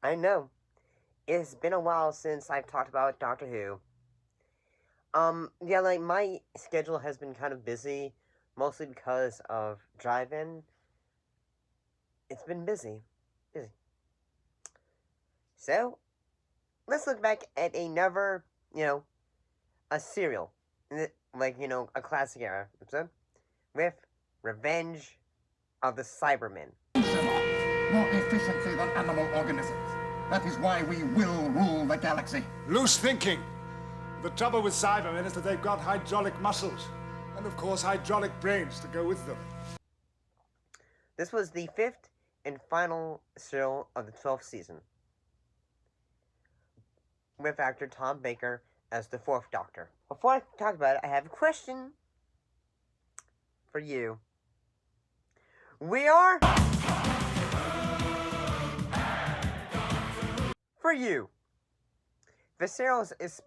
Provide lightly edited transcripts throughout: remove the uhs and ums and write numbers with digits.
I know. It's been a while since I've talked about Doctor Who. Yeah, like, my schedule has been kind of busy, mostly because of drive-in. It's been busy. Busy. So, let's look back at another, a serial. Like, a classic era episode. With Revenge of the Cybermen. More efficiently than animal organisms. That is why we will rule the galaxy. Loose thinking. The trouble with Cybermen is that they've got hydraulic muscles. And of course, hydraulic brains to go with them. This was the 5th and final serial of the 12th season, with actor Tom Baker as the 4th Doctor. Before I talk about it, I have a question for you. For you. The serial is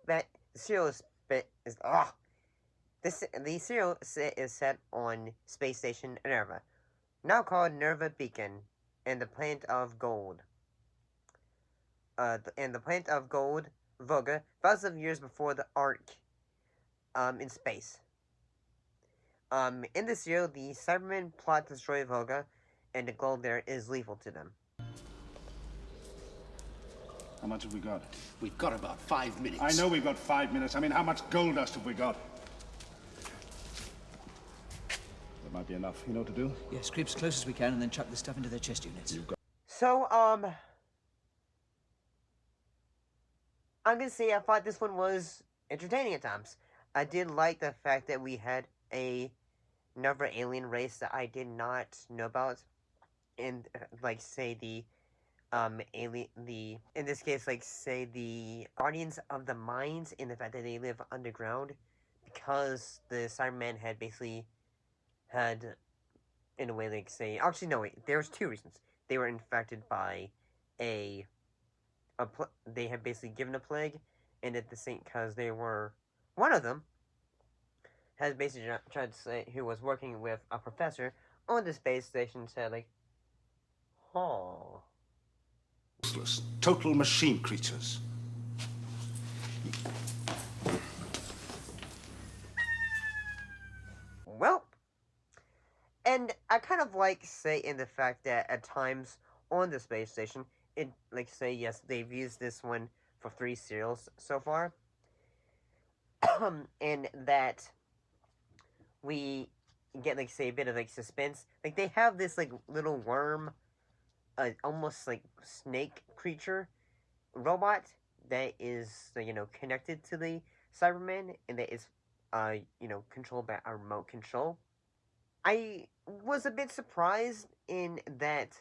set on Space Station Nerva, now called Nerva Beacon, and the planet of Gold. The planet of Gold, Voga, thousands of years before the Ark, in space. In this serial, the Cybermen plot to destroy Voga, and the gold there is lethal to them. How much have we got? We've got about 5 minutes. I know we've got 5 minutes. I mean, how much gold dust have we got? That might be enough. You know what to do? Yes, creep as close as we can and then chuck the stuff into their chest units. So, I'm gonna say I thought this one was entertaining at times. I did like the fact that we had another alien race that I did not know about. And, like, say, in this case, like, say, the Guardians of the Mines, in the fact that they live underground, because the Cybermen had basically had, in a way, like, say, actually, no, wait, there's 2 reasons. They were infected by they had basically given a plague, and at the same, because they were, one of them has basically tried to say, who was working with a professor on the space station, said, like, oh. Useless, total machine creatures. Well, and I kind of like, say, in the fact that at times on the space station, it, like, say, yes, they've used this one for 3 serials so far, and that we get, like, say, a bit of, like, suspense. Like, they have this, like, little worm, almost, like, snake creature robot that is, connected to the Cybermen, and that is, controlled by a remote control. I was a bit surprised in that,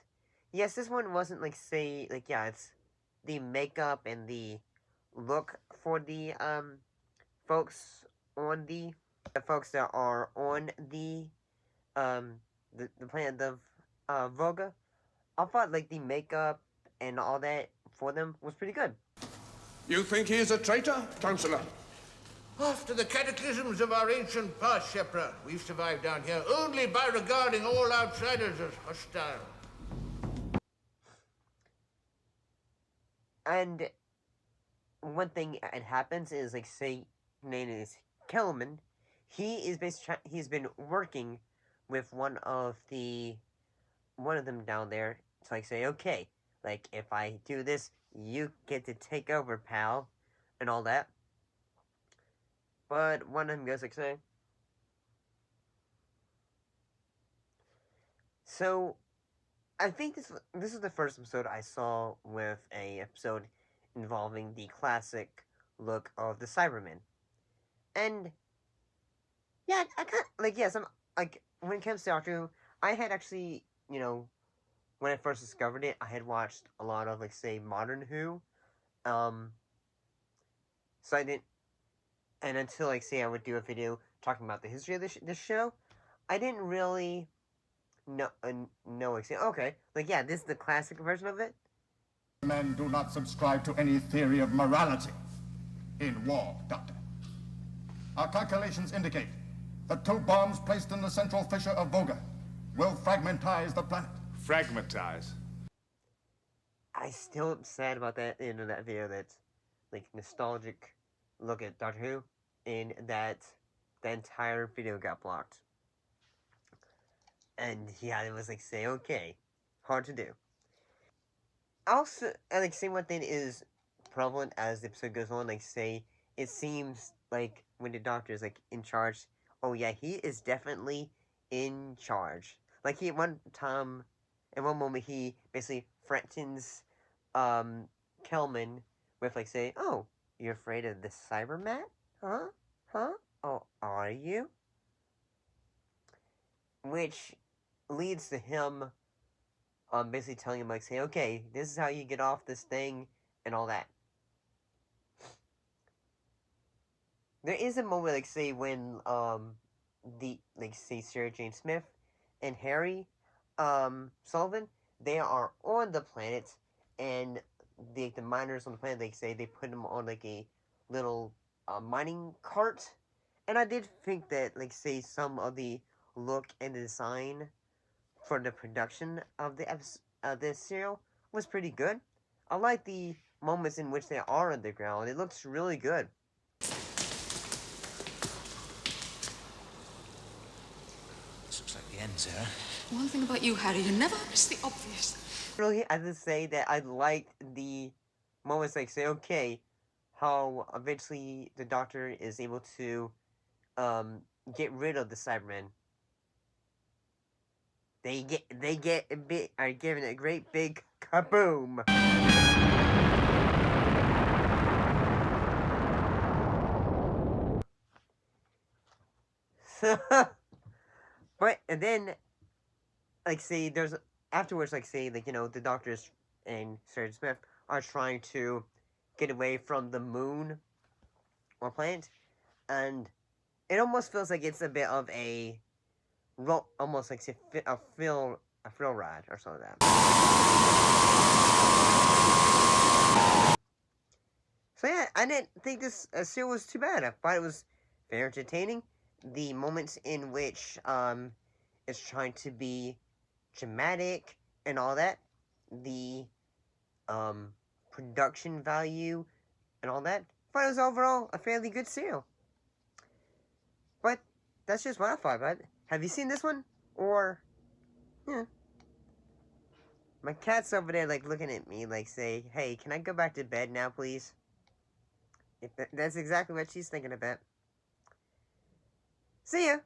yes, this one wasn't, like, say, like, yeah, it's the makeup and the look for the, folks that are on the planet of, Voga. I thought, like, the makeup and all that for them was pretty good. You think he is a traitor, Counselor? After the cataclysms of our ancient past, Shepra, we've survived down here only by regarding all outsiders as hostile. And one thing that happens is, like, say, name is Kellerman. He's been working with one of them down there. It's like, say, okay, like, if I do this, you get to take over, pal, and all that. But one of them goes, like, say, so, I think this is the first episode I saw with a episode involving the classic look of the Cybermen. And, yeah, I kind of, like, yes, I'm, like, when it comes to Doctor Who, I had actually, when I first discovered it, I had watched a lot of, like, say, Modern Who, so I didn't, and until, like, say, I would do a video talking about the history of this show, I didn't really know, like, say, okay, like, yeah, this is the classic version of it. Men do not subscribe to any theory of morality in war, Doctor. Our calculations indicate The 2 bombs placed in the central fissure of Voga will fragmentize the planet. Fragmentize. I still sad about that that video. That's like nostalgic look at Doctor Who, and that the entire video got blocked. And yeah, it was like say okay, hard to do. Also, like say one thing is prevalent as the episode goes on. Like say it seems like when the Doctor is like in charge. Oh yeah, he is definitely in charge. Like he at one time, in one moment, he basically threatens Kelman with like say, "Oh, you're afraid of the Cybermen? Huh? Huh? Oh, are you?" Which leads to him basically telling him like say, "Okay, this is how you get off this thing," and all that. There is a moment like say when the like say Sarah Jane Smith and Harry Sullivan, they are on the planet, and the miners on the planet, like say they put them on like a little mining cart, and I did think that like say some of the look and design for the production of this serial was pretty good. I like the moments in which they are underground. It looks really good. This looks like the end, Sarah. One thing about you, Harry, you never miss the obvious. Really, I just say that I liked the moments like say, okay, how eventually the Doctor is able to get rid of the Cybermen. Are given a great big kaboom. But and then like say there's afterwards like say like the Doctors and Sarah Smith are trying to get away from the moon or planet, and it almost feels like it's a bit of a almost like a thrill ride or something like that. So yeah, I didn't think this serial was too bad. I thought it was very entertaining. The moments in which it's trying to be dramatic and all that, the production value and all that, I thought it was overall a fairly good serial. But that's just what I thought about it. Have you seen this one? Or, yeah. My cat's over there, like, looking at me, like, say, hey, can I go back to bed now, please? That's exactly what she's thinking about. See ya!